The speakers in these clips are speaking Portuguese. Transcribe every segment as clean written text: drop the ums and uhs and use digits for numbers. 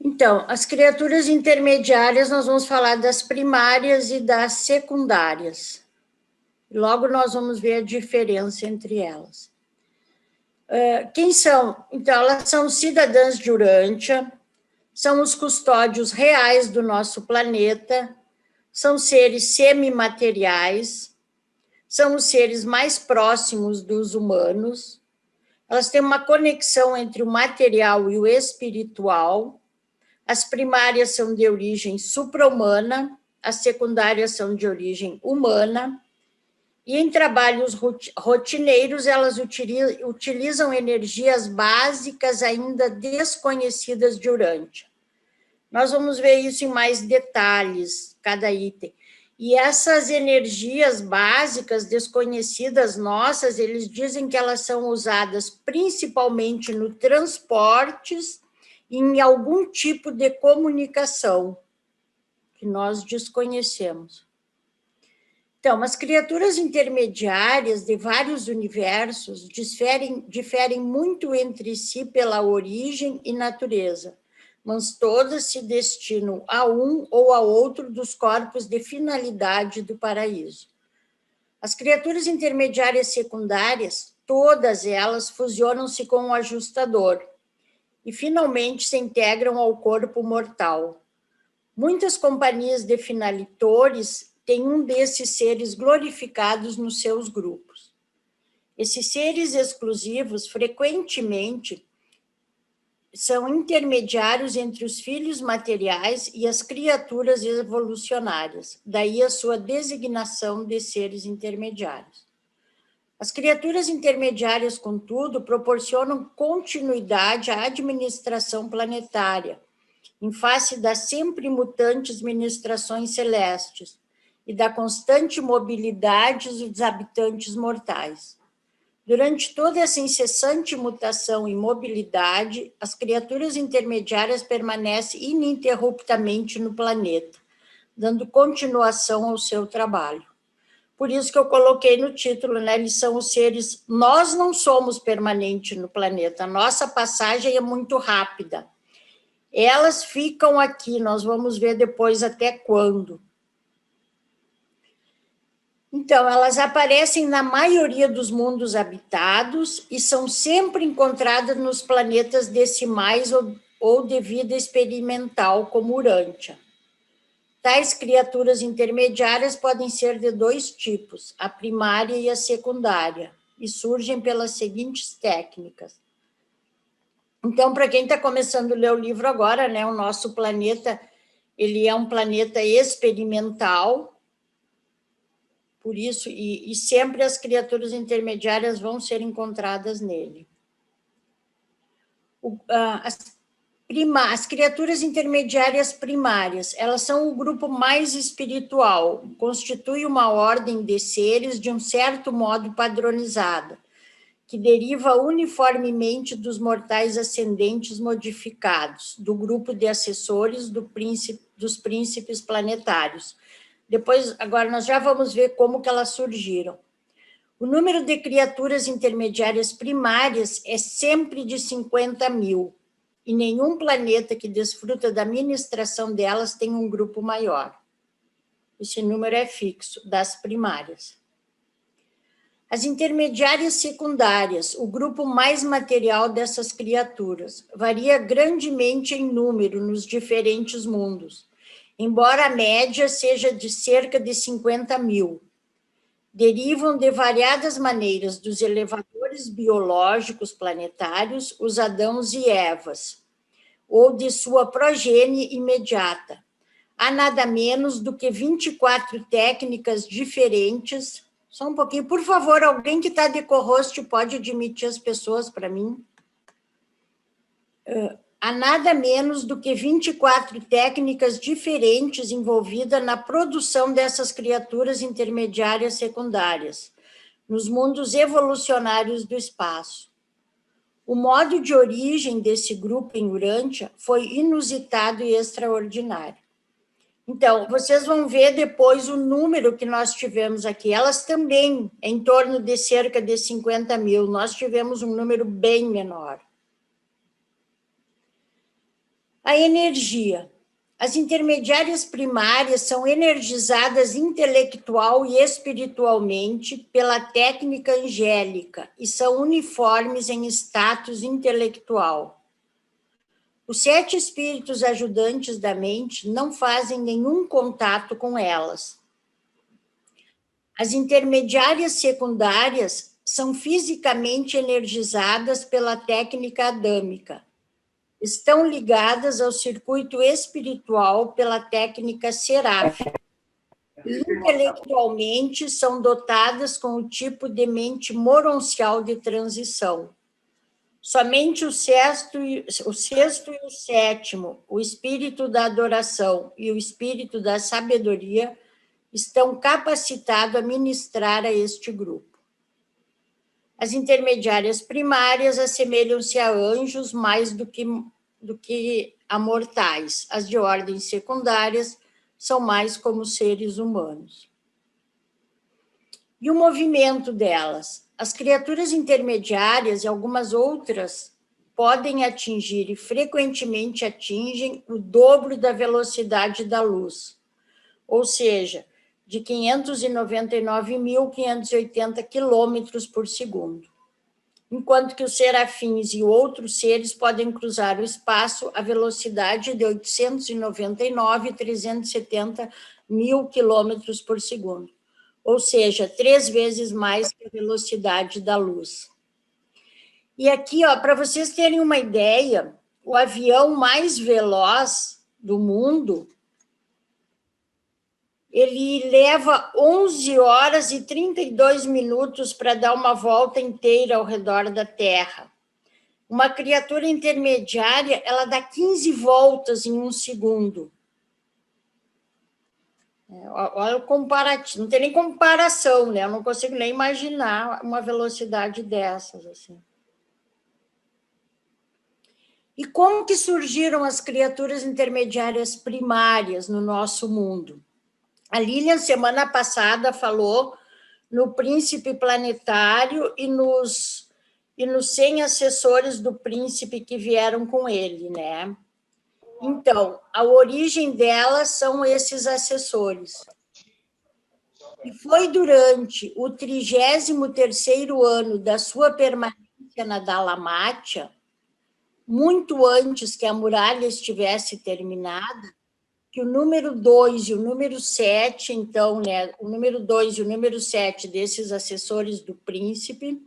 Então, as criaturas intermediárias, nós vamos falar das primárias e das secundárias. Logo nós vamos ver a diferença entre elas. Quem são? Então, elas são cidadãs de Urântia, são os custódios reais do nosso planeta, são seres semimateriais, são os seres mais próximos dos humanos, elas têm uma conexão entre o material e o espiritual. As primárias são de origem supra-humana, as secundárias são de origem humana, e em trabalhos rotineiros elas utilizam energias básicas ainda desconhecidas de Urântia. Nós vamos ver isso em mais detalhes, cada item. E essas energias básicas desconhecidas nossas, eles dizem que elas são usadas principalmente no transportes e em algum tipo de comunicação que nós desconhecemos. Então, as criaturas intermediárias de vários universos diferem muito entre si pela origem e natureza, mas todas se destinam a um ou a outro dos corpos de finalidade do paraíso. As criaturas intermediárias secundárias, todas elas fusionam-se com o ajustador e finalmente se integram ao corpo mortal. Muitas companhias de finalitores têm um desses seres glorificados nos seus grupos. Esses seres exclusivos, frequentemente, são intermediários entre os filhos materiais e as criaturas evolucionárias, daí a sua designação de seres intermediários. As criaturas intermediárias, contudo, proporcionam continuidade à administração planetária, em face das sempre mutantes ministrações celestes e da constante mobilidade dos habitantes mortais. Durante toda essa incessante mutação e mobilidade, as criaturas intermediárias permanecem ininterruptamente no planeta, dando continuação ao seu trabalho. Por isso que eu coloquei no título, né? Eles são os seres... Nós não somos permanentes no planeta, a nossa passagem é muito rápida. Elas ficam aqui, nós vamos ver depois até quando. Então, elas aparecem na maioria dos mundos habitados e são sempre encontradas nos planetas decimais ou de vida experimental, como Urântia. Tais criaturas intermediárias podem ser de dois tipos, a primária e a secundária, e surgem pelas seguintes técnicas. Então, para quem está começando a ler o livro agora, né, o nosso planeta, ele é um planeta experimental, por isso, e sempre as criaturas intermediárias vão ser encontradas nele. As criaturas intermediárias primárias, elas são o grupo mais espiritual, constitui uma ordem de seres de um certo modo padronizada, que deriva uniformemente dos mortais ascendentes modificados, do grupo de assessores dos príncipes planetários. Depois, agora nós já vamos ver como que elas surgiram. O número de criaturas intermediárias primárias é sempre de 50 mil, e nenhum planeta que desfruta da ministração delas tem um grupo maior. Esse número é fixo, das primárias. As intermediárias secundárias, o grupo mais material dessas criaturas, varia grandemente em número nos diferentes mundos, embora a média seja de cerca de 50 mil. Derivam de variadas maneiras dos elevadores biológicos planetários, os Adãos e Evas, ou de sua progenie imediata. Há nada menos do que 24 técnicas diferentes. Só um pouquinho, por favor, alguém que está de co-host pode admitir as pessoas para mim? Há nada menos do que 24 técnicas diferentes envolvidas na produção dessas criaturas intermediárias secundárias, nos mundos evolucionários do espaço. O modo de origem desse grupo em Urântia foi inusitado e extraordinário. Então, vocês vão ver depois o número que nós tivemos aqui. Elas também, em torno de cerca de 50 mil, nós tivemos um número bem menor. A energia. As intermediárias primárias são energizadas intelectual e espiritualmente pela técnica angélica e são uniformes em status intelectual. Os 7 espíritos ajudantes da mente não fazem nenhum contato com elas. As intermediárias secundárias são fisicamente energizadas pela técnica adâmica. Estão ligadas ao circuito espiritual pela técnica seráfica. Intelectualmente, são dotadas com o tipo de mente moroncial de transição. Somente o sexto e o sétimo, o espírito da adoração e o espírito da sabedoria, estão capacitados a ministrar a este grupo. As intermediárias primárias assemelham-se a anjos mais do que a mortais. As de ordens secundárias são mais como seres humanos. E o movimento delas? As criaturas intermediárias e algumas outras podem atingir e frequentemente atingem o dobro da velocidade da luz, ou seja, de 599.580 quilômetros por segundo, enquanto que os serafins e outros seres podem cruzar o espaço à velocidade de 899.370 mil quilômetros por segundo, ou seja, 3 vezes mais que a velocidade da luz. E aqui, para vocês terem uma ideia, o avião mais veloz do mundo, ele leva 11 horas e 32 minutos para dar uma volta inteira ao redor da Terra. Uma criatura intermediária, ela dá 15 voltas em 1 segundo. Olha o comparativo, não tem nem comparação, né? Eu não consigo nem imaginar uma velocidade dessas, assim. E como que surgiram as criaturas intermediárias primárias no nosso mundo? A Lilian, semana passada, falou no príncipe planetário e nos 100 assessores do príncipe que vieram com ele, né? Então, a origem delas são esses assessores. E foi durante o 33º ano da sua permanência na Dalamátia, muito antes que a muralha estivesse terminada, que o número 2 e o número 7, então, né, o número 2 e o número 7 desses assessores do príncipe,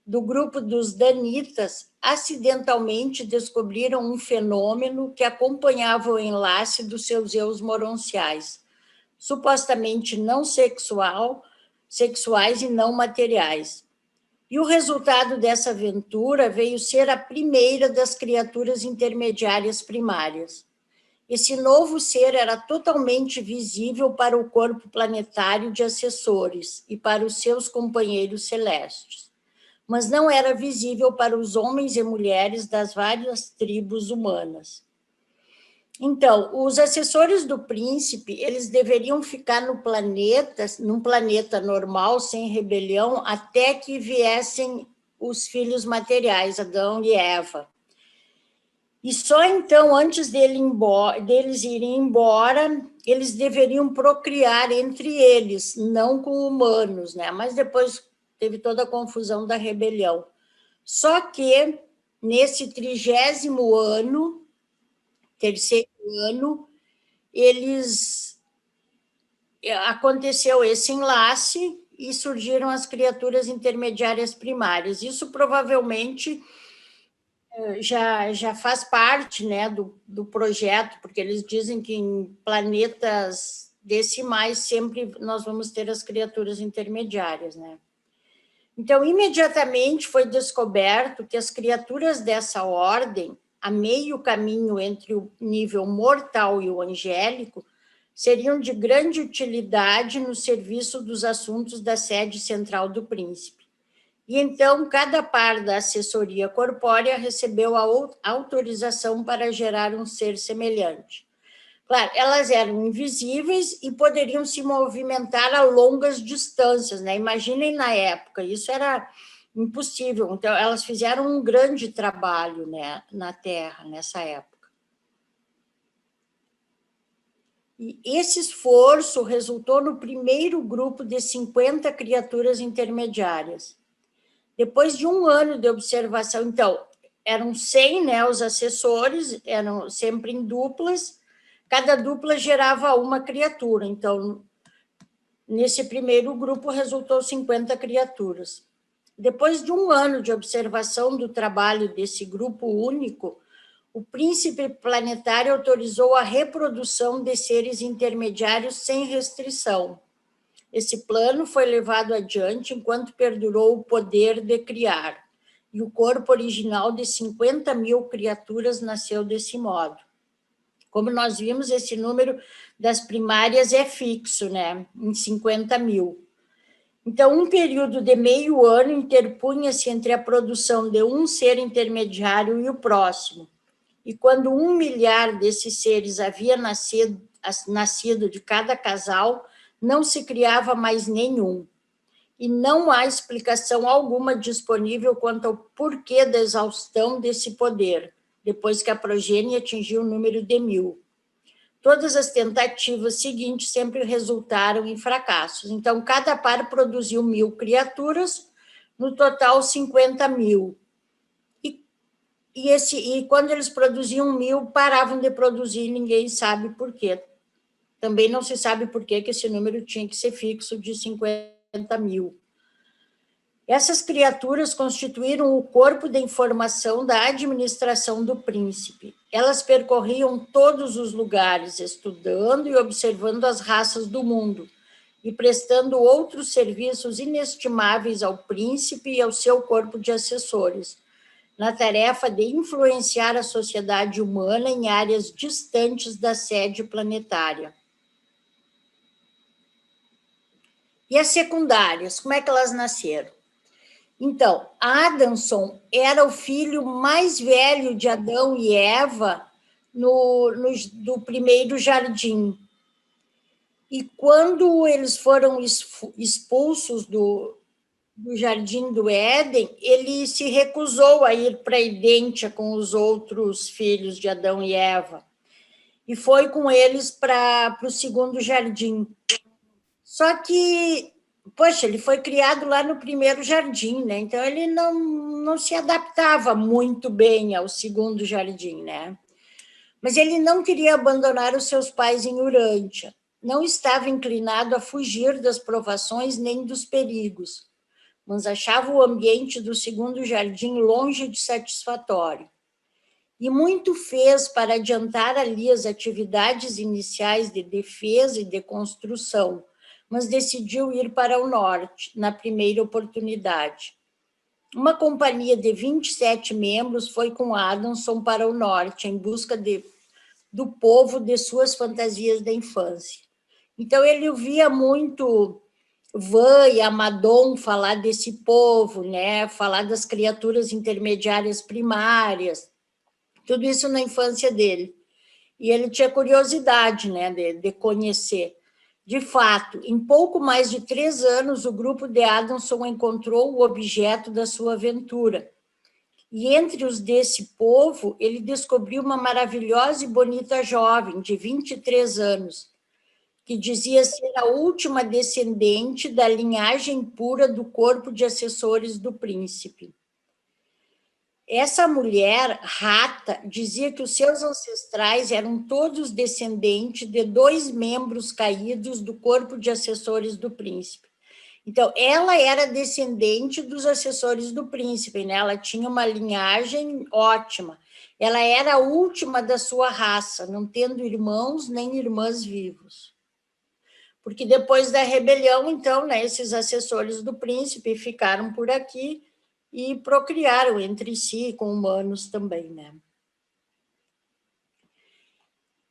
do grupo dos Danitas, acidentalmente descobriram um fenômeno que acompanhava o enlace dos seus eus moronciais, supostamente não sexuais e não materiais. E o resultado dessa aventura veio ser a primeira das criaturas intermediárias primárias. Esse novo ser era totalmente visível para o corpo planetário de assessores e para os seus companheiros celestes, mas não era visível para os homens e mulheres das várias tribos humanas. Então, os assessores do príncipe, eles deveriam ficar no planeta, num planeta normal, sem rebelião, até que viessem os filhos materiais, Adão e Eva. E só então, antes deles irem embora, eles deveriam procriar entre eles, não com humanos, né? Mas depois teve toda a confusão da rebelião. Só que, nesse 30º ano, terceiro ano, aconteceu esse enlace e surgiram as intermediárias primárias. Isso provavelmente já faz parte, né, do projeto, porque eles dizem que em planetas decimais sempre nós vamos ter as criaturas intermediárias, né? Então, imediatamente foi descoberto que as criaturas dessa ordem, a meio caminho entre o nível mortal e o angélico, seriam de grande utilidade no serviço dos assuntos da sede central do príncipe. E então, cada par da assessoria corpórea recebeu a autorização para gerar um ser semelhante. Claro, elas eram invisíveis e poderiam se movimentar a longas distâncias, né? Imaginem na época, isso era impossível. Então, elas fizeram um grande trabalho, né, na Terra, nessa época. E esse esforço resultou no primeiro grupo de 50 criaturas intermediárias. Depois de um ano de observação, então, eram 100, né, os assessores, eram sempre em duplas, cada dupla gerava uma criatura. Então, nesse primeiro grupo, resultou 50 criaturas. Depois de um ano de observação do trabalho desse grupo único, o príncipe planetário autorizou a reprodução de seres intermediários sem restrição. Esse plano foi levado adiante enquanto perdurou o poder de criar, e o corpo original de 50 mil criaturas nasceu desse modo. Como nós vimos, esse número das primárias é fixo, né, em 50 mil. Então, um período de meio ano interpunha-se entre a produção de um ser intermediário e o próximo. E quando 1 milhar desses seres havia nascido de cada casal, não se criava mais nenhum. E não há explicação alguma disponível quanto ao porquê da exaustão desse poder, depois que a progênie atingiu o número de 1000. Todas as tentativas seguintes sempre resultaram em fracassos. Então, cada par produziu 1000 criaturas, no total 50 mil. E quando eles produziam 1000, paravam de produzir, ninguém sabe por quê. Também não se sabe por que esse número tinha que ser fixo de 50 mil. Essas criaturas constituíram o corpo de informação da administração do príncipe. Elas percorriam todos os lugares, estudando e observando as raças do mundo, e prestando outros serviços inestimáveis ao príncipe e ao seu corpo de assessores, na tarefa de influenciar a sociedade humana em áreas distantes da sede planetária. E as secundárias, como é que elas nasceram? Então, Adamson era o filho mais velho de Adão e Eva do primeiro jardim. E quando eles foram expulsos do Jardim do Éden, ele se recusou a ir para a Idêntia com os outros filhos de Adão e Eva, e foi com eles para o segundo jardim. Só que, poxa, ele foi criado lá no primeiro jardim, né? Então ele não se adaptava muito bem ao segundo jardim, né? Mas ele não queria abandonar os seus pais em Urântia, não estava inclinado a fugir das provações nem dos perigos, mas achava o ambiente do segundo jardim longe de satisfatório. E muito fez para adiantar ali as atividades iniciais de defesa e de construção, mas decidiu ir para o norte, na primeira oportunidade. Uma companhia de 27 membros foi com Adamson para o norte, em busca do povo de suas fantasias da infância. Então, ele ouvia muito Van e Amadon falar desse povo, né? Falar das criaturas intermediárias primárias, tudo isso na infância dele. E ele tinha curiosidade, né, de conhecer. De fato, em pouco mais de 3 anos, o grupo de Adamson encontrou o objeto da sua aventura. E entre os desse povo, ele descobriu uma maravilhosa e bonita jovem, de 23 anos, que dizia ser a última descendente da linhagem pura do corpo de assessores do príncipe. Essa mulher, Rata, dizia que os seus ancestrais eram todos descendentes de 2 membros caídos do corpo de assessores do príncipe. Então, ela era descendente dos assessores do príncipe, né? Ela tinha uma linhagem ótima. Ela era a última da sua raça, não tendo irmãos nem irmãs vivos. Porque depois da rebelião, então, né, esses assessores do príncipe ficaram por aqui e procriaram entre si com humanos também, né?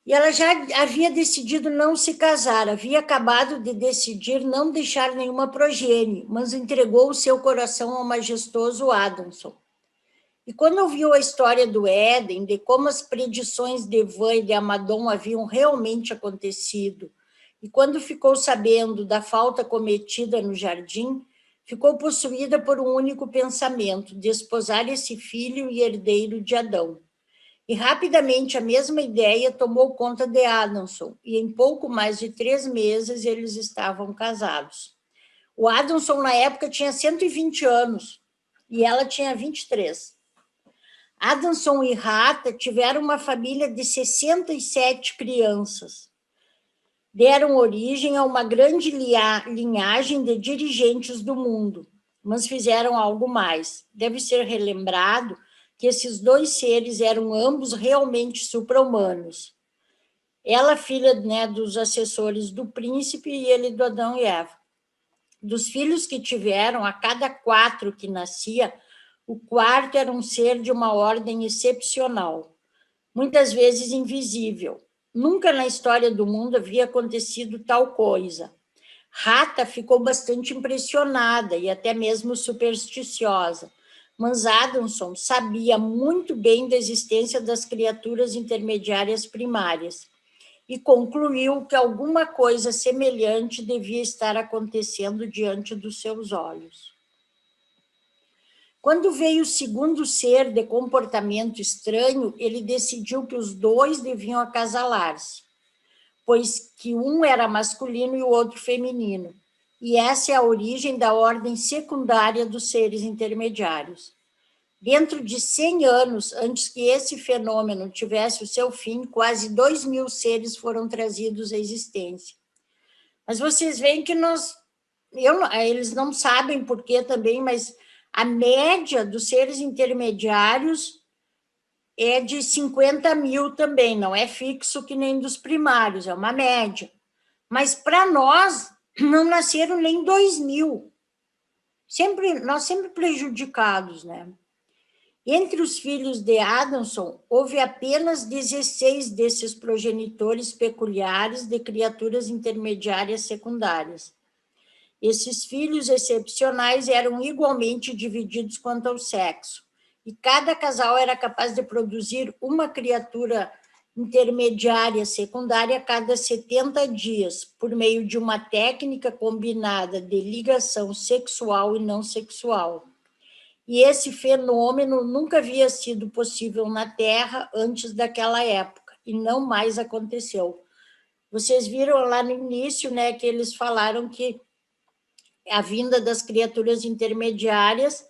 E ela já havia decidido não se casar, havia acabado de decidir não deixar nenhuma progênie, mas entregou o seu coração ao majestoso Adamson. E quando ouviu a história do Éden, de como as predições de Van e de Amadon haviam realmente acontecido, e quando ficou sabendo da falta cometida no jardim, ficou possuída por um único pensamento, de esposar esse filho e herdeiro de Adão. E rapidamente a mesma ideia tomou conta de Adamson, e em pouco mais de 3 meses eles estavam casados. O Adamson, na época, tinha 120 anos, e ela tinha 23. Adamson e Rata tiveram uma família de 67 crianças. Deram origem a uma grande linhagem de dirigentes do mundo, mas fizeram algo mais. Deve ser relembrado que esses 2 seres eram ambos realmente supra-humanos. Ela, filha, né, dos assessores do príncipe, e ele do Adão e Eva. Dos filhos que tiveram, a cada 4 que nascia, o 4º era um ser de uma ordem excepcional, muitas vezes invisível. Nunca na história do mundo havia acontecido tal coisa. Rata ficou bastante impressionada e até mesmo supersticiosa, mas Adamson sabia muito bem da existência das criaturas intermediárias primárias e concluiu que alguma coisa semelhante devia estar acontecendo diante dos seus olhos. Quando veio o segundo ser de comportamento estranho, ele decidiu que os 2 deviam acasalar-se, pois que um era masculino e o outro feminino. E essa é a origem da ordem secundária dos seres intermediários. Dentro de 100 anos, antes que esse fenômeno tivesse o seu fim, quase 2.000 seres foram trazidos à existência. Mas vocês veem que eles não sabem por quê também, mas a média dos seres intermediários é de 50.000 também, não é fixo que nem dos primários, é uma média. Mas para nós, não nasceram nem 2.000. Nós sempre prejudicados, né? Entre os filhos de Adamson, houve apenas 16 desses progenitores peculiares de criaturas intermediárias secundárias. Esses filhos excepcionais eram igualmente divididos quanto ao sexo, e cada casal era capaz de produzir uma criatura intermediária secundária a cada 70 dias, por meio de uma técnica combinada de ligação sexual e não sexual. E esse fenômeno nunca havia sido possível na Terra antes daquela época, e não mais aconteceu. Vocês viram lá no início, né, que eles falaram que a vinda das criaturas intermediárias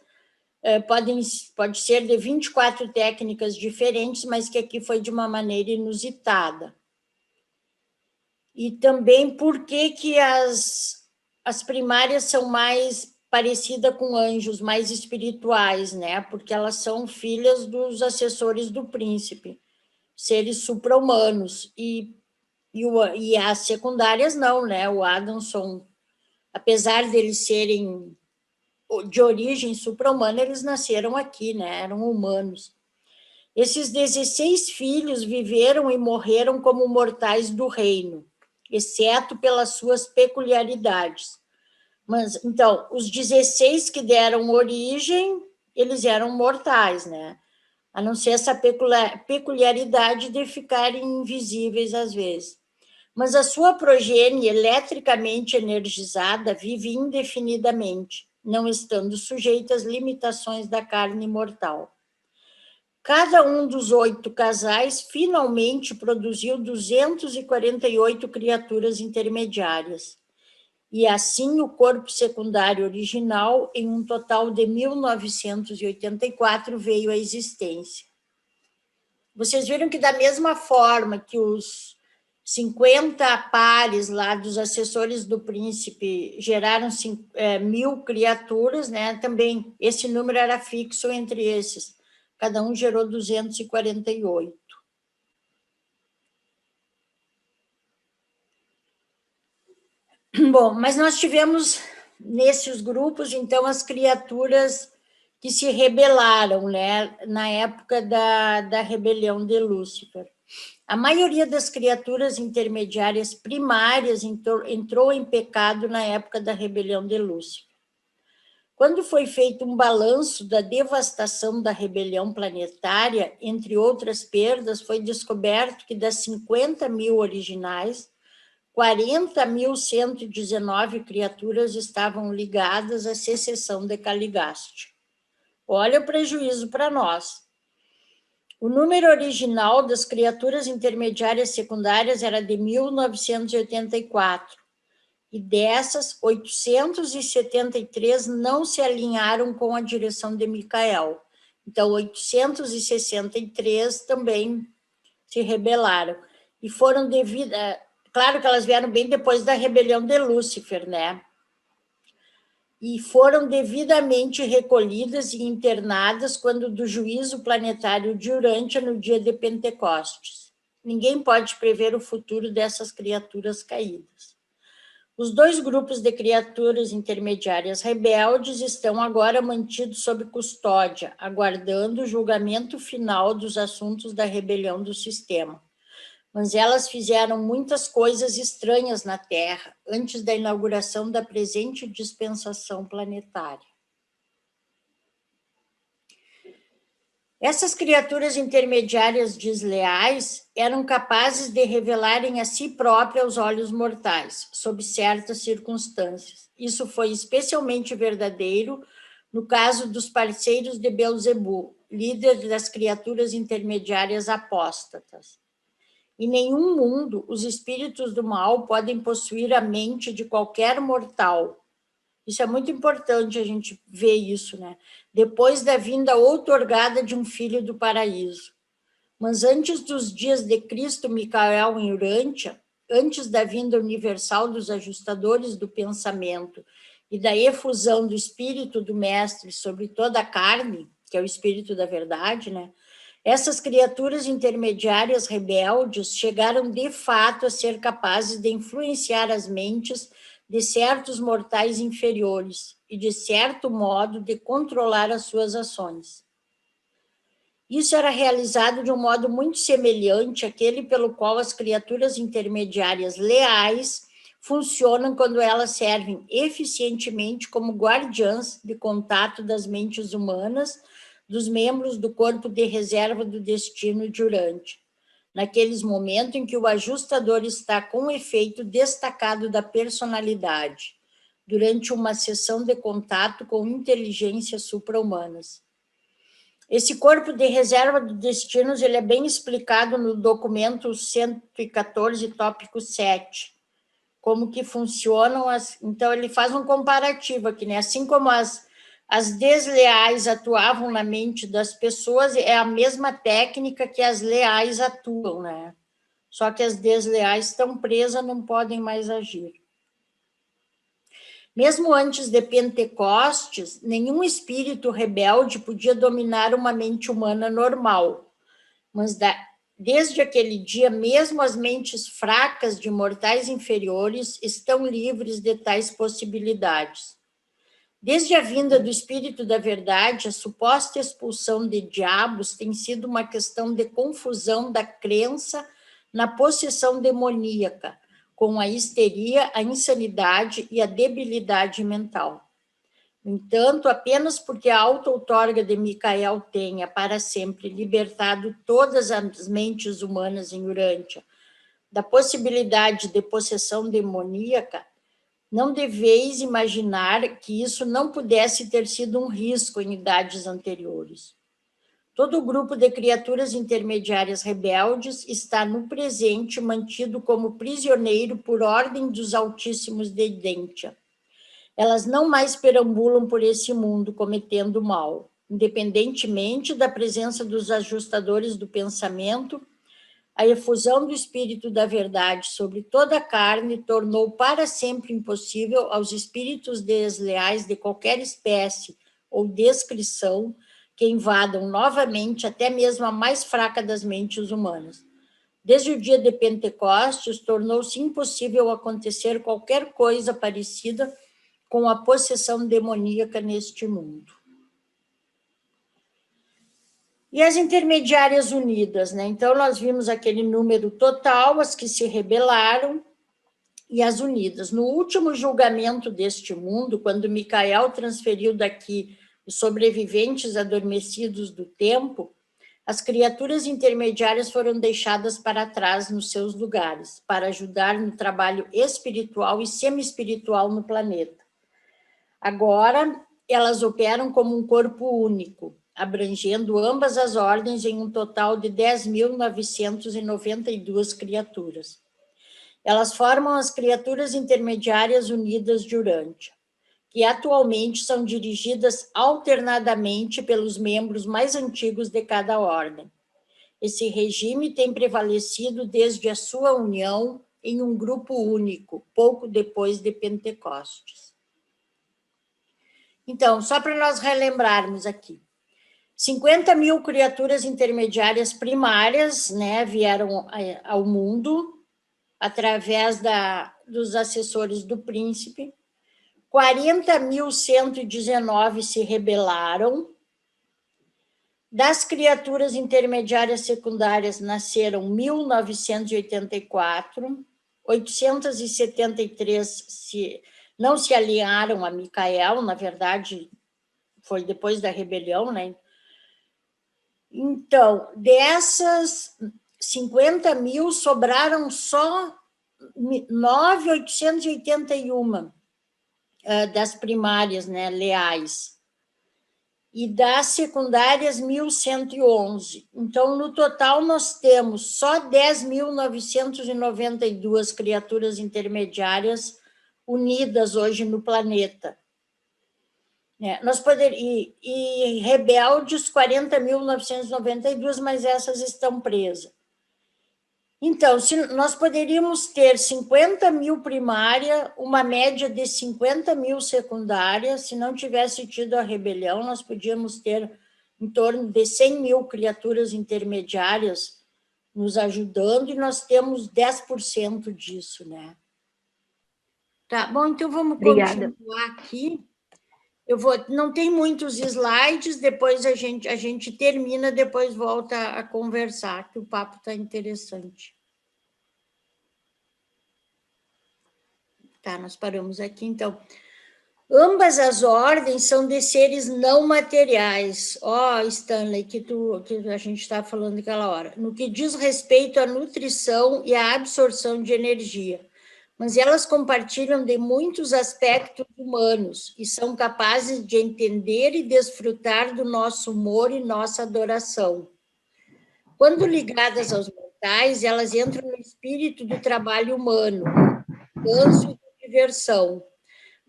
pode ser de 24 técnicas diferentes, mas que aqui foi de uma maneira inusitada. E também por que as primárias são mais parecidas com anjos, mais espirituais, né? Porque elas são filhas dos assessores do príncipe, seres supra-humanos. E as secundárias não, né? O Adamson, apesar deles serem de origem supra-humana, eles nasceram aqui, né? Eram humanos. Esses 16 filhos viveram e morreram como mortais do reino, exceto pelas suas peculiaridades. Mas, então, os 16 que deram origem, eles eram mortais, né? A não ser essa peculiaridade de ficarem invisíveis às vezes. Mas a sua progênie, eletricamente energizada, vive indefinidamente, não estando sujeita às limitações da carne mortal. Cada um dos 8 casais finalmente produziu 248 criaturas intermediárias. E assim o corpo secundário original, em um total de 1984, veio à existência. Vocês viram que da mesma forma que os 50 pares lá dos assessores do príncipe geraram 1.000 criaturas, né? Também esse número era fixo entre esses. Cada um gerou 248. Bom, mas nós tivemos nesses grupos, então, as criaturas que se rebelaram, né? Na época da rebelião de Lúcifer. A maioria das criaturas intermediárias primárias entrou em pecado na época da rebelião de Lúcifer. Quando foi feito um balanço da devastação da rebelião planetária, entre outras perdas, foi descoberto que das 50.000 originais, 40.119 criaturas estavam ligadas à secessão de Caligaste. Olha o prejuízo para nós. O número original das criaturas intermediárias secundárias era de 1984, e dessas, 873 não se alinharam com a direção de Micael. Então, 863 também se rebelaram. E foram devido... Claro que elas vieram bem depois da rebelião de Lúcifer, né? E foram devidamente recolhidas e internadas quando do juízo planetário de Urântia no dia de Pentecostes. Ninguém pode prever o futuro dessas criaturas caídas. Os dois grupos de criaturas intermediárias rebeldes estão agora mantidos sob custódia, aguardando o julgamento final dos assuntos da rebelião do sistema. Mas elas fizeram muitas coisas estranhas na Terra antes da inauguração da presente dispensação planetária. Essas criaturas intermediárias desleais eram capazes de revelarem a si próprias aos olhos mortais, sob certas circunstâncias. Isso foi especialmente verdadeiro no caso dos parceiros de Belzebu, líder das criaturas intermediárias apóstatas. Em nenhum mundo, os espíritos do mal podem possuir a mente de qualquer mortal. Isso é muito importante a gente ver isso, né? Depois da vinda outorgada de um filho do paraíso. Mas antes dos dias de Cristo Micael em Urântia, antes da vinda universal dos ajustadores do pensamento e da efusão do espírito do mestre sobre toda a carne, que é o espírito da verdade, né? Essas criaturas intermediárias rebeldes chegaram de fato a ser capazes de influenciar as mentes de certos mortais inferiores e, de certo modo, de controlar as suas ações. Isso era realizado de um modo muito semelhante àquele pelo qual as criaturas intermediárias leais funcionam quando elas servem eficientemente como guardiãs de contato das mentes humanas dos membros do corpo de reserva do destino de Urântia, naqueles momentos em que o ajustador está com efeito destacado da personalidade, durante uma sessão de contato com inteligências supra-humanas. Esse corpo de reserva do destinos ele é bem explicado no documento 114, tópico 7, como que funcionam Então, ele faz um comparativo aqui, né? Assim como as desleais atuavam na mente das pessoas, é a mesma técnica que as leais atuam, né? Só que as desleais estão presas, não podem mais agir. Mesmo antes de Pentecostes, nenhum espírito rebelde podia dominar uma mente humana normal. Mas desde aquele dia, mesmo as mentes fracas de mortais inferiores estão livres de tais possibilidades. Desde a vinda do Espírito da Verdade, a suposta expulsão de diabos tem sido uma questão de confusão da crença na possessão demoníaca, com a histeria, a insanidade e a debilidade mental. No entanto, apenas porque a auto-outorga de Micael tenha para sempre libertado todas as mentes humanas em Urântia da possibilidade de possessão demoníaca, não deveis imaginar que isso não pudesse ter sido um risco em idades anteriores. Todo o grupo de criaturas intermediárias rebeldes está no presente mantido como prisioneiro por ordem dos altíssimos de Dentia. Elas não mais perambulam por esse mundo cometendo mal, independentemente da presença dos ajustadores do pensamento. A efusão do Espírito da Verdade sobre toda a carne tornou para sempre impossível aos espíritos desleais de qualquer espécie ou descrição que invadam novamente até mesmo a mais fraca das mentes humanas. Desde o dia de Pentecostes, tornou-se impossível acontecer qualquer coisa parecida com a possessão demoníaca neste mundo. E as intermediárias unidas, né? Então, nós vimos aquele número total, as que se rebelaram, e as unidas. No último julgamento deste mundo, quando Micael transferiu daqui os sobreviventes adormecidos do tempo, as criaturas intermediárias foram deixadas para trás nos seus lugares, para ajudar no trabalho espiritual e semi-espiritual no planeta. Agora, elas operam como um corpo único, abrangendo ambas as ordens em um total de 10.992 criaturas. Elas formam as criaturas intermediárias unidas de Urântia, que atualmente são dirigidas alternadamente pelos membros mais antigos de cada ordem. Esse regime tem prevalecido desde a sua união em um grupo único, pouco depois de Pentecostes. Então, só para nós relembrarmos aqui, 50 mil criaturas intermediárias primárias, né, vieram ao mundo através dos assessores do príncipe, 40.119 se rebelaram. Das criaturas intermediárias secundárias nasceram 1.984, 873 não se alinharam a Micael, na verdade, foi depois da rebelião, né? Então, dessas 50 mil, sobraram só 9.881 das primárias, né, leais. E das secundárias, 1.111. Então, no total, nós temos só 10.992 criaturas intermediárias unidas hoje no planeta. E rebeldes, 40.992, mas essas estão presas. Então, nós poderíamos ter 50 mil primária, uma média de 50 mil secundária. Se não tivesse tido a rebelião, nós podíamos ter em torno de 100 mil criaturas intermediárias nos ajudando, e nós temos 10% disso, né? Tá, bom, então vamos continuar aqui. Não tem muitos slides, depois a gente termina, depois volta a conversar, que o papo está interessante. Tá, nós paramos aqui, então. Ambas as ordens são de seres não materiais. Stanley, que a gente estava falando aquela hora. No que diz respeito à nutrição e à absorção de energia. Mas elas compartilham de muitos aspectos humanos e são capazes de entender e desfrutar do nosso humor e nossa adoração. Quando ligadas aos mortais, elas entram no espírito do trabalho humano, descanso e diversão.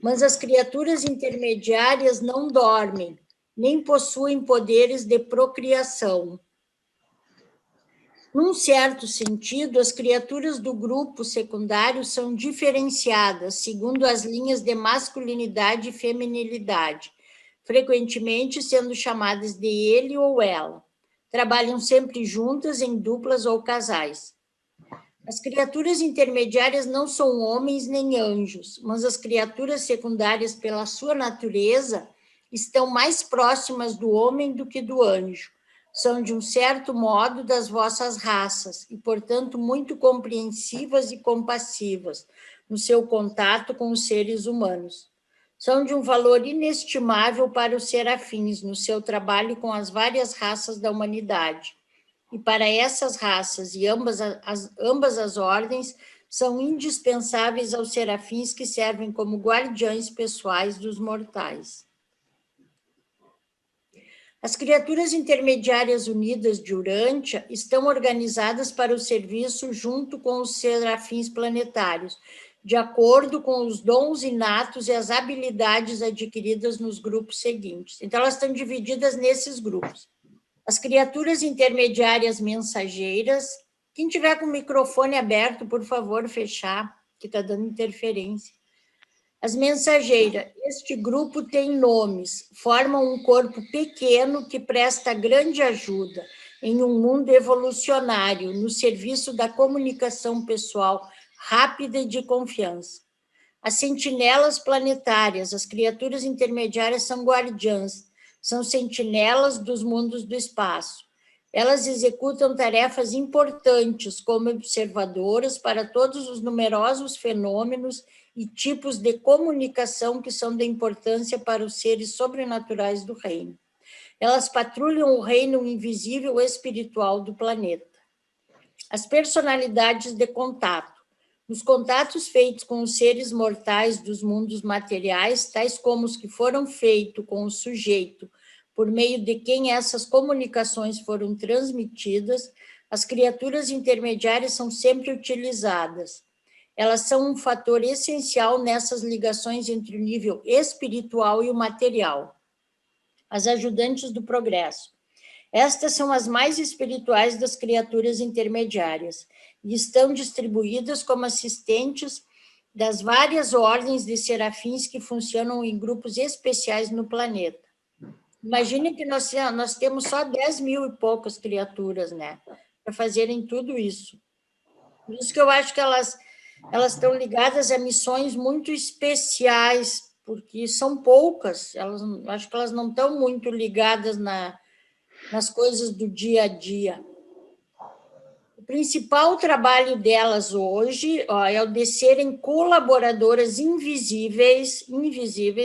Mas as criaturas intermediárias não dormem, nem possuem poderes de procriação. Num certo sentido, as criaturas do grupo secundário são diferenciadas segundo as linhas de masculinidade e feminilidade, frequentemente sendo chamadas de ele ou ela. Trabalham sempre juntas, em duplas ou casais. As criaturas intermediárias não são homens nem anjos, mas as criaturas secundárias, pela sua natureza, estão mais próximas do homem do que do anjo. São, de um certo modo, das vossas raças e, portanto, muito compreensivas e compassivas no seu contato com os seres humanos. São de um valor inestimável para os serafins no seu trabalho com as várias raças da humanidade. E para essas raças e ambas as ordens são indispensáveis aos serafins que servem como guardiães pessoais dos mortais. As criaturas intermediárias unidas de Urântia estão organizadas para o serviço junto com os serafins planetários, de acordo com os dons inatos e as habilidades adquiridas nos grupos seguintes. Então, elas estão divididas nesses grupos. As criaturas intermediárias mensageiras, quem tiver com o microfone aberto, por favor, fechar, que está dando interferência. As mensageiras, este grupo tem nomes, formam um corpo pequeno que presta grande ajuda em um mundo evolucionário, no serviço da comunicação pessoal rápida e de confiança. As sentinelas planetárias, as criaturas intermediárias são guardiãs, são sentinelas dos mundos do espaço. Elas executam tarefas importantes como observadoras para todos os numerosos fenômenos e tipos de comunicação que são de importância para os seres sobrenaturais do reino. Elas patrulham o reino invisível espiritual do planeta. As personalidades de contato. Nos contatos feitos com os seres mortais dos mundos materiais, tais como os que foram feitos com o sujeito por meio de quem essas comunicações foram transmitidas, as criaturas intermediárias são sempre utilizadas. Elas são um fator essencial nessas ligações entre o nível espiritual e o material. As ajudantes do progresso. Estas são as mais espirituais das criaturas intermediárias e estão distribuídas como assistentes das várias ordens de serafins que funcionam em grupos especiais no planeta. Imagine que nós temos só 10 mil e poucas criaturas, né, para fazerem tudo isso. Por isso que eu acho que elas estão ligadas a missões muito especiais, porque são poucas, acho que elas não estão muito ligadas nas coisas do dia a dia. O principal trabalho delas hoje é o de serem colaboradoras invisíveis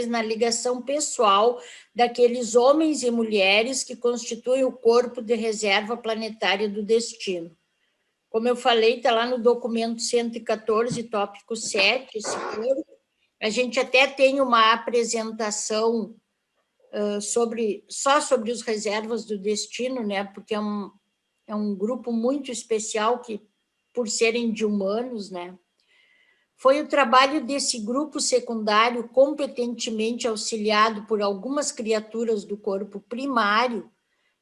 na ligação pessoal daqueles homens e mulheres que constituem o corpo de reserva planetária do destino. Como eu falei, está lá no documento 114, tópico 7, esse corpo. A gente até tem uma apresentação só sobre os reservas do destino, né? Porque é um grupo muito especial que, por serem de humanos, né? Foi o trabalho desse grupo secundário, competentemente auxiliado por algumas criaturas do corpo primário,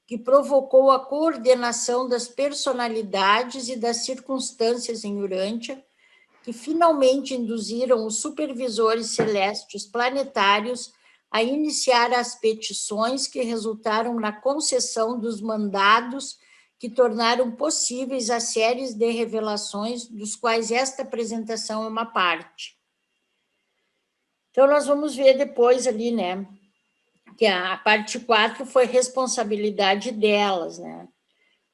que provocou a coordenação das personalidades e das circunstâncias em Urântia, que finalmente induziram os supervisores celestes planetários a iniciar as petições que resultaram na concessão dos mandados que tornaram possíveis as séries de revelações, dos quais esta apresentação é uma parte. Então, nós vamos ver depois ali, né, que a parte 4 foi responsabilidade delas, né.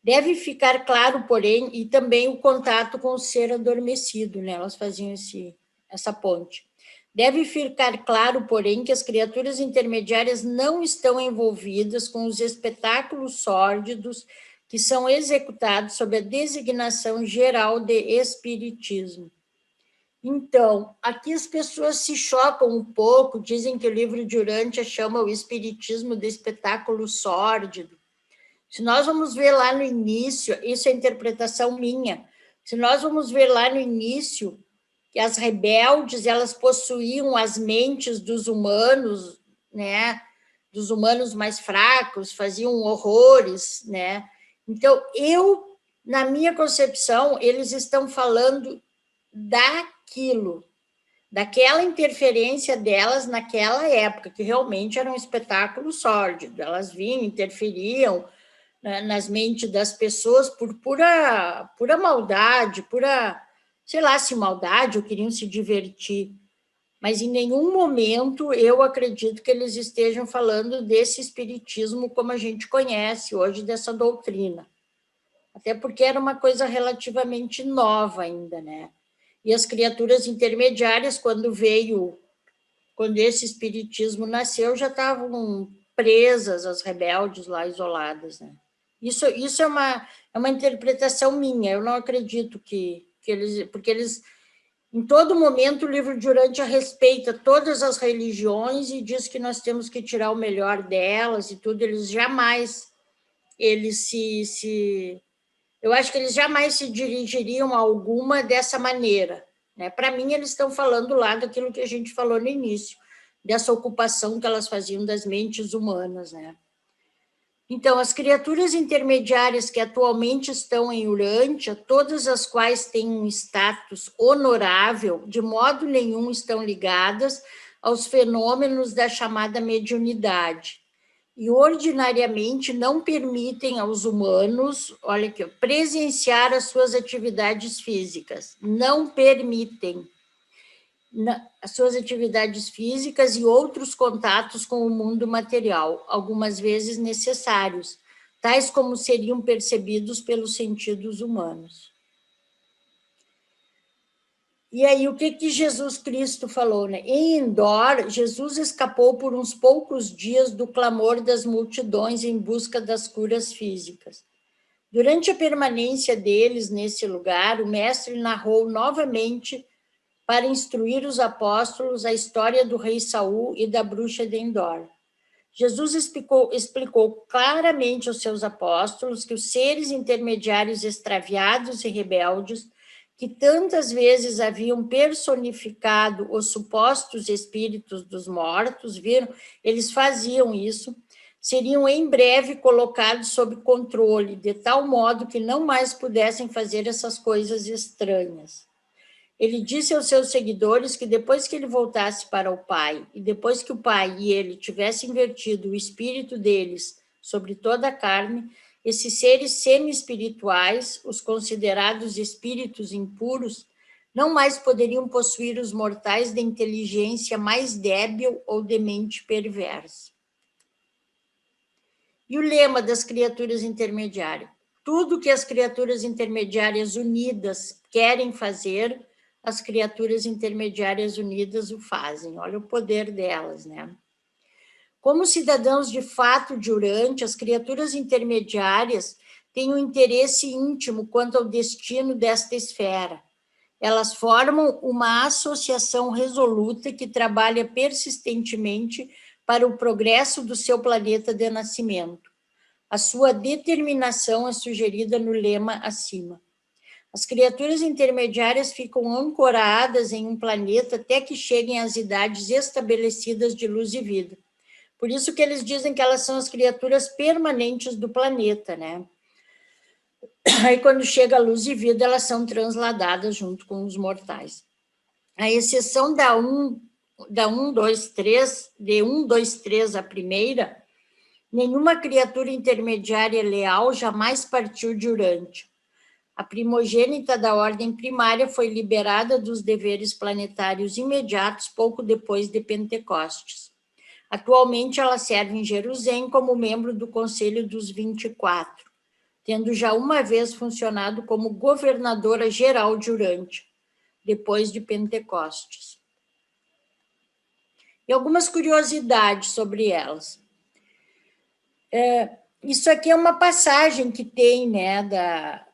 Deve ficar claro, porém, e também o contato com o ser adormecido, né, elas faziam essa ponte. Deve ficar claro, porém, que as criaturas intermediárias não estão envolvidas com os espetáculos sórdidos que são executados sob a designação geral de espiritismo. Então, aqui as pessoas se chocam um pouco, dizem que o livro de Urântia chama o espiritismo de espetáculo sórdido. Se nós vamos ver lá no início, isso é interpretação minha, se nós vamos ver lá no início que as rebeldes, elas possuíam as mentes dos humanos, né, dos humanos mais fracos, faziam horrores, né? Então, na minha concepção, eles estão falando daquilo, daquela interferência delas naquela época, que realmente era um espetáculo sórdido. Elas vinham, interferiam, né, nas mentes das pessoas por pura maldade, sei lá se maldade ou queriam se divertir. Mas em nenhum momento eu acredito que eles estejam falando desse espiritismo como a gente conhece hoje, dessa doutrina. Até porque era uma coisa relativamente nova ainda, né? E as criaturas intermediárias, quando esse espiritismo nasceu, já estavam presas, as rebeldes lá, isoladas, né? Isso é uma interpretação minha, eu não acredito que eles... Porque eles, em todo momento, o livro de Urântia respeita todas as religiões e diz que nós temos que tirar o melhor delas e tudo, eu acho que eles jamais se dirigiriam a alguma dessa maneira, né? Para mim, eles estão falando lá daquilo que a gente falou no início, dessa ocupação que elas faziam das mentes humanas, né? Então, as criaturas intermediárias que atualmente estão em Urântia, todas as quais têm um status honorável, de modo nenhum estão ligadas aos fenômenos da chamada mediunidade. E, ordinariamente, não permitem aos humanos, olha aqui, presenciar as suas atividades físicas. Não permitem as suas atividades físicas e outros contatos com o mundo material, algumas vezes necessários, tais como seriam percebidos pelos sentidos humanos. E aí, o que Jesus Cristo falou, né? Em Endor, Jesus escapou por uns poucos dias do clamor das multidões em busca das curas físicas. Durante a permanência deles nesse lugar, o mestre narrou novamente para instruir os apóstolos a história do rei Saul e da bruxa de Endor. Jesus explicou claramente aos seus apóstolos que os seres intermediários extraviados e rebeldes, que tantas vezes haviam personificado os supostos espíritos dos mortos, viram? Eles faziam isso, seriam em breve colocados sob controle, de tal modo que não mais pudessem fazer essas coisas estranhas. Ele disse aos seus seguidores que depois que ele voltasse para o Pai, e depois que o Pai e ele tivessem invertido o espírito deles sobre toda a carne, esses seres semi-espirituais, os considerados espíritos impuros, não mais poderiam possuir os mortais de inteligência mais débil ou de mente perversa. E o lema das criaturas intermediárias? Tudo que as criaturas intermediárias unidas querem fazer, as criaturas intermediárias unidas o fazem. Olha o poder delas, né? Como cidadãos de fato de Urântia, as criaturas intermediárias têm um interesse íntimo quanto ao destino desta esfera. Elas formam uma associação resoluta que trabalha persistentemente para o progresso do seu planeta de nascimento. A sua determinação é sugerida no lema acima. As criaturas intermediárias ficam ancoradas em um planeta até que cheguem às idades estabelecidas de luz e vida. Por isso que eles dizem que elas são as criaturas permanentes do planeta, né? Aí, quando chega a luz e vida, elas são transladadas junto com os mortais. A exceção da 1, 2, 3, de 1, 2, 3, a primeira, nenhuma criatura intermediária leal jamais partiu de Urântia. A primogênita da ordem primária foi liberada dos deveres planetários imediatos pouco depois de Pentecostes. Atualmente, ela serve em Jerusalém como membro do Conselho dos 24, tendo já uma vez funcionado como governadora geral de Urântia, depois de Pentecostes. E algumas curiosidades sobre elas. Isso aqui é uma passagem que tem, né,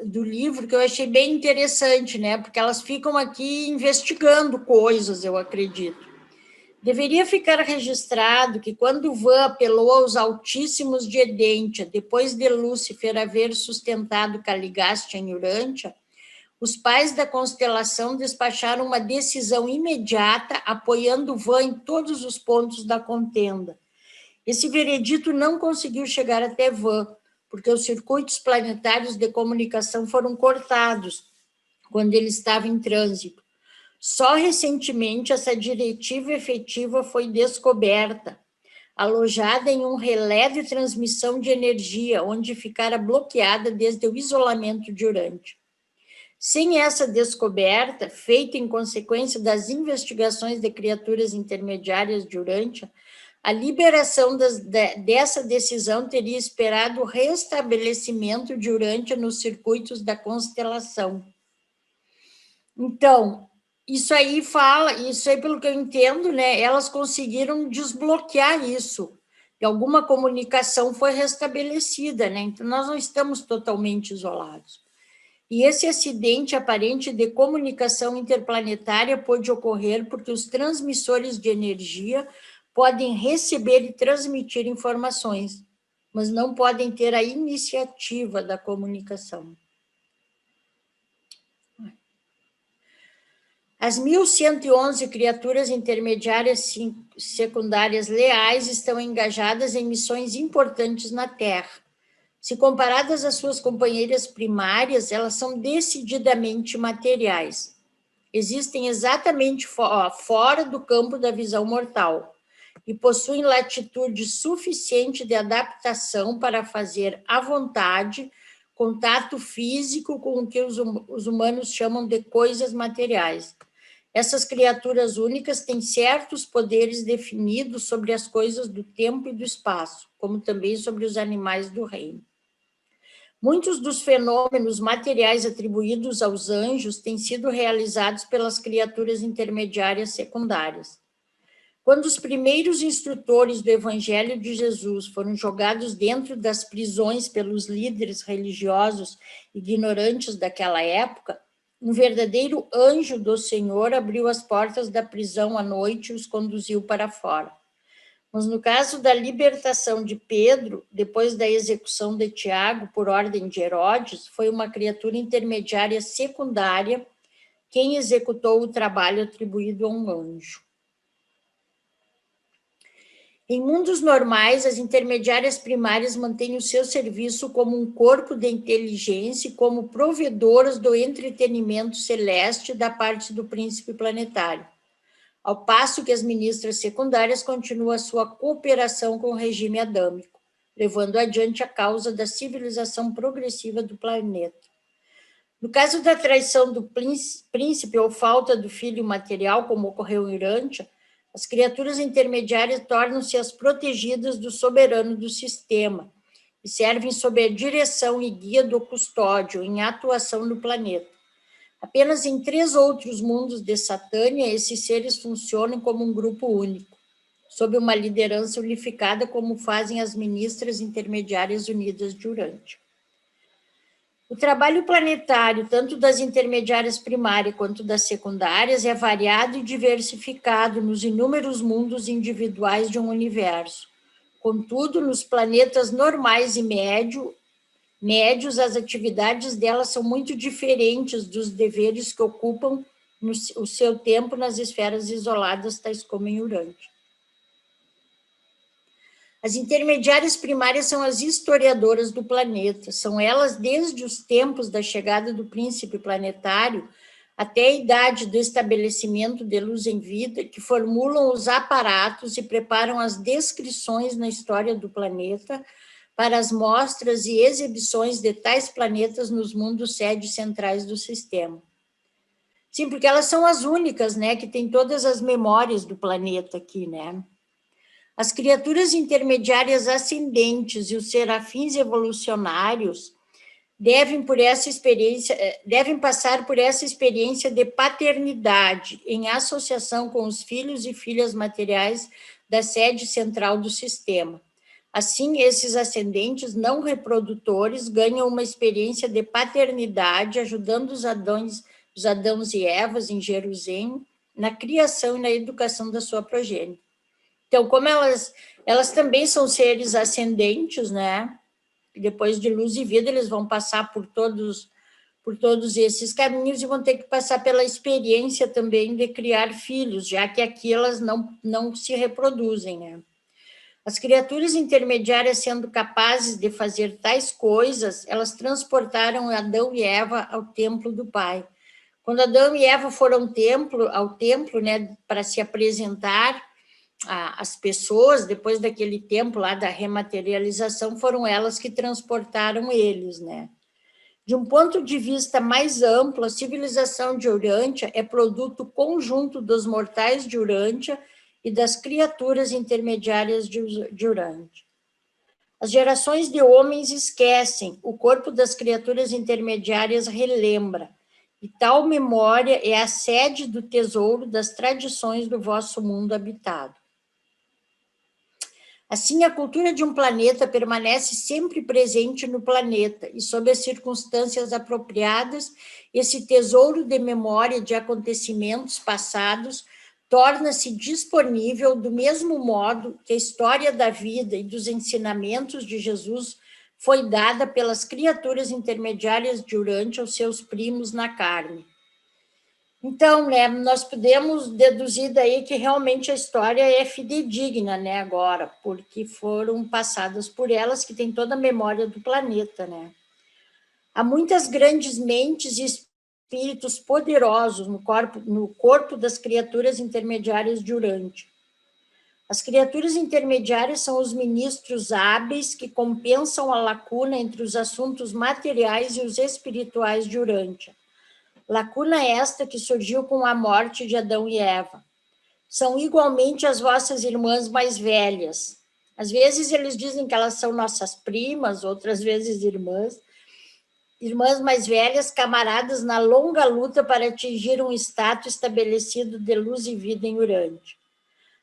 do livro, que eu achei bem interessante, né? Porque elas ficam aqui investigando coisas, eu acredito. Deveria ficar registrado que quando Van apelou aos altíssimos de Edentia, depois de Lúcifer haver sustentado Caligaste em Urântia, os pais da constelação despacharam uma decisão imediata, apoiando Van em todos os pontos da contenda. Esse veredito não conseguiu chegar até Van, porque os circuitos planetários de comunicação foram cortados quando ele estava em trânsito. Só recentemente essa diretiva efetiva foi descoberta, alojada em um relé de transmissão de energia, onde ficara bloqueada desde o isolamento de Urântia. Sem essa descoberta, feita em consequência das investigações de criaturas intermediárias de Urântia, a liberação dessa decisão teria esperado o restabelecimento de Urântia nos circuitos da constelação. Então, isso aí pelo que eu entendo, né, elas conseguiram desbloquear isso. E alguma comunicação foi restabelecida, né? Então, nós não estamos totalmente isolados. E esse acidente aparente de comunicação interplanetária pôde ocorrer porque os transmissores de energia podem receber e transmitir informações, mas não podem ter a iniciativa da comunicação. As 1.111 criaturas intermediárias secundárias leais estão engajadas em missões importantes na Terra. Se comparadas às suas companheiras primárias, elas são decididamente materiais. Existem exatamente fora do campo da visão mortal e possuem latitude suficiente de adaptação para fazer à vontade contato físico com o que os humanos chamam de coisas materiais. Essas criaturas únicas têm certos poderes definidos sobre as coisas do tempo e do espaço, como também sobre os animais do reino. Muitos dos fenômenos materiais atribuídos aos anjos têm sido realizados pelas criaturas intermediárias secundárias. Quando os primeiros instrutores do Evangelho de Jesus foram jogados dentro das prisões pelos líderes religiosos ignorantes daquela época, um verdadeiro anjo do Senhor abriu as portas da prisão à noite e os conduziu para fora. Mas no caso da libertação de Pedro, depois da execução de Tiago por ordem de Herodes, foi uma criatura intermediária secundária quem executou o trabalho atribuído a um anjo. Em mundos normais, as intermediárias primárias mantêm o seu serviço como um corpo de inteligência e como provedoras do entretenimento celeste da parte do príncipe planetário, ao passo que as ministras secundárias continuam a sua cooperação com o regime adâmico, levando adiante a causa da civilização progressiva do planeta. No caso da traição do príncipe ou falta do filho material, como ocorreu em Urântia, as criaturas intermediárias tornam-se as protegidas do soberano do sistema e servem sob a direção e guia do custódio em atuação no planeta. Apenas em 3 outros mundos de Satânia, esses seres funcionam como um grupo único, sob uma liderança unificada, como fazem as ministras intermediárias unidas de Urântia. O trabalho planetário, tanto das intermediárias primárias quanto das secundárias, é variado e diversificado nos inúmeros mundos individuais de um universo. Contudo, nos planetas normais e médios, as atividades delas são muito diferentes dos deveres que ocupam o seu tempo nas esferas isoladas, tais como em Urântia. As intermediárias primárias são as historiadoras do planeta. São elas, desde os tempos da chegada do príncipe planetário até a idade do estabelecimento de luz em vida, que formulam os aparatos e preparam as descrições na história do planeta para as mostras e exibições de tais planetas nos mundos sedes centrais do sistema. Sim, porque elas são as únicas, né, que têm todas as memórias do planeta aqui, né? As criaturas intermediárias ascendentes e os serafins evolucionários devem passar por essa experiência de paternidade em associação com os filhos e filhas materiais da sede central do sistema. Assim, esses ascendentes não reprodutores ganham uma experiência de paternidade, ajudando os Adãos e Evas em Jerusalém na criação e na educação da sua progênie. Então, como elas também são seres ascendentes, né? Depois de luz e vida, eles vão passar por todos esses caminhos e vão ter que passar pela experiência também de criar filhos, já que aqui elas não se reproduzem, né? As criaturas intermediárias, sendo capazes de fazer tais coisas, elas transportaram Adão e Eva ao templo do Pai. Quando Adão e Eva foram ao templo, né, para se apresentar as pessoas, depois daquele tempo lá da rematerialização, foram elas que transportaram eles, né? De um ponto de vista mais amplo, a civilização de Urântia é produto conjunto dos mortais de Urântia e das criaturas intermediárias de Urântia. As gerações de homens esquecem, o corpo das criaturas intermediárias relembra, e tal memória é a sede do tesouro das tradições do vosso mundo habitado. Assim, a cultura de um planeta permanece sempre presente no planeta e, sob as circunstâncias apropriadas, esse tesouro de memória de acontecimentos passados torna-se disponível do mesmo modo que a história da vida e dos ensinamentos de Jesus foi dada pelas criaturas intermediárias de Urântia aos seus primos na carne. Então, né, nós podemos deduzir daí que realmente a história é fidedigna, né, agora, porque foram passadas por elas, que têm toda a memória do planeta, né. Há muitas grandes mentes e espíritos poderosos no corpo das criaturas intermediárias de Urântia. As criaturas intermediárias são os ministros hábeis que compensam a lacuna entre os assuntos materiais e os espirituais de Urântia. Lacuna esta que surgiu com a morte de Adão e Eva. São igualmente as vossas irmãs mais velhas. Às vezes eles dizem que elas são nossas primas, outras vezes irmãs mais velhas, camaradas na longa luta para atingir um status estabelecido de luz e vida em Urântia.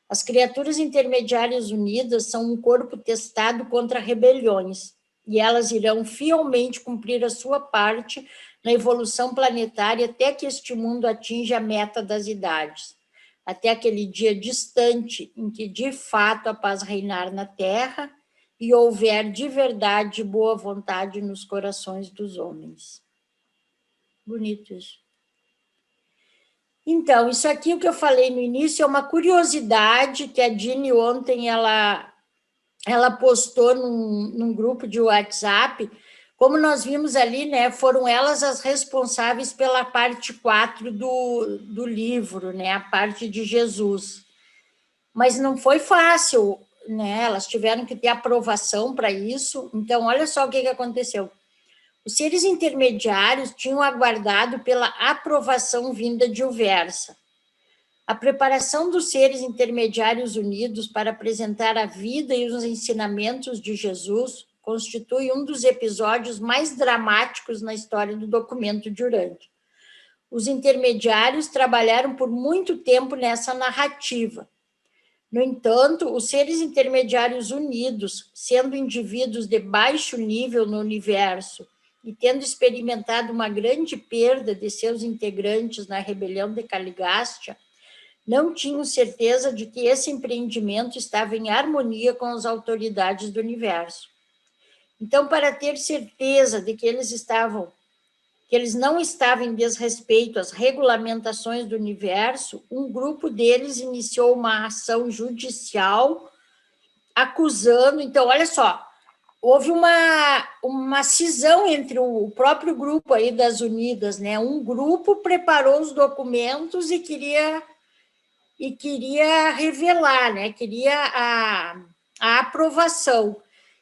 As criaturas intermediárias unidas são um corpo testado contra rebeliões, e elas irão fielmente cumprir a sua parte na evolução planetária até que este mundo atinja a meta das idades. até aquele dia distante em que, de fato, a paz reinar na terra e houver de verdade boa vontade nos corações dos homens. Bonito isso. Então, isso aqui, o que eu falei no início, é uma curiosidade que a Dini ontem, ela postou num grupo de WhatsApp. Como nós vimos ali, né, foram elas as responsáveis pela parte 4 do livro, né, a parte de Jesus. Mas não foi fácil, né, elas tiveram que ter aprovação para isso. Então, olha só o que aconteceu. Os seres intermediários tinham aguardado pela aprovação vinda de Uversa. A preparação dos seres intermediários unidos para apresentar a vida e os ensinamentos de Jesus constitui um dos episódios mais dramáticos na história do documento de Urântia. Os intermediários trabalharam por muito tempo nessa narrativa. No entanto, os seres intermediários unidos, sendo indivíduos de baixo nível no universo e tendo experimentado uma grande perda de seus integrantes na rebelião de Caligástia, não tinham certeza de que esse empreendimento estava em harmonia com as autoridades do universo. Então, para ter certeza de que eles não estavam em desrespeito às regulamentações do universo, um grupo deles iniciou uma ação judicial acusando. Então, olha só, houve uma cisão entre o próprio grupo aí das Unidas, né? Um grupo preparou os documentos e queria revelar, né? Queria a aprovação.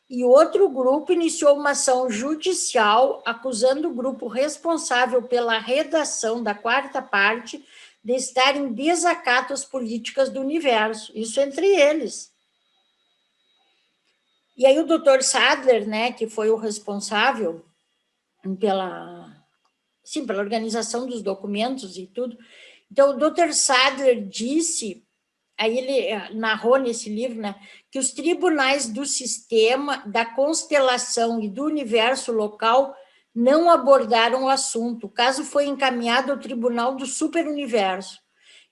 E outro grupo iniciou uma ação judicial acusando o grupo responsável pela redação da quarta parte de estar em desacato às políticas do universo, isso entre eles. E aí o Dr. Sadler, né, que foi o responsável pela organização dos documentos e tudo. Então, o Dr. Sadler disse, aí ele narrou nesse livro, né, que os tribunais do sistema, da constelação e do universo local não abordaram o assunto. O caso foi encaminhado ao Tribunal do Superuniverso,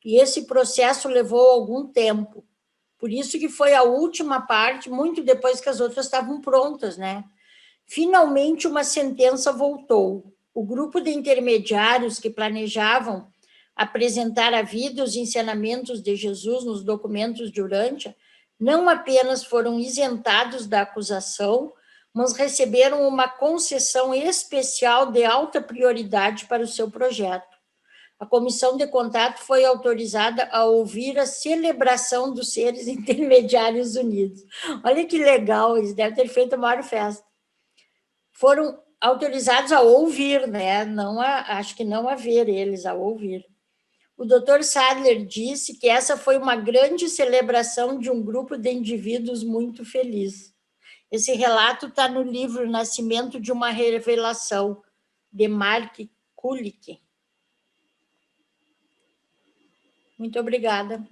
e esse processo levou algum tempo. Por isso que foi a última parte, muito depois que as outras estavam prontas, né? Finalmente, uma sentença voltou. O grupo de intermediários que planejavam apresentar a vida e os ensinamentos de Jesus nos documentos de Urântia não apenas foram isentados da acusação, mas receberam uma concessão especial de alta prioridade para o seu projeto. A comissão de contato foi autorizada a ouvir a celebração dos seres intermediários unidos. Olha que legal, eles devem ter feito a maior festa. Foram autorizados a ouvir, né? Não acho que não a ver eles, a ouvir. O Dr. Sadler disse que essa foi uma grande celebração de um grupo de indivíduos muito feliz. Esse relato está no livro Nascimento de uma Revelação, de Mark Kulik. Muito obrigada.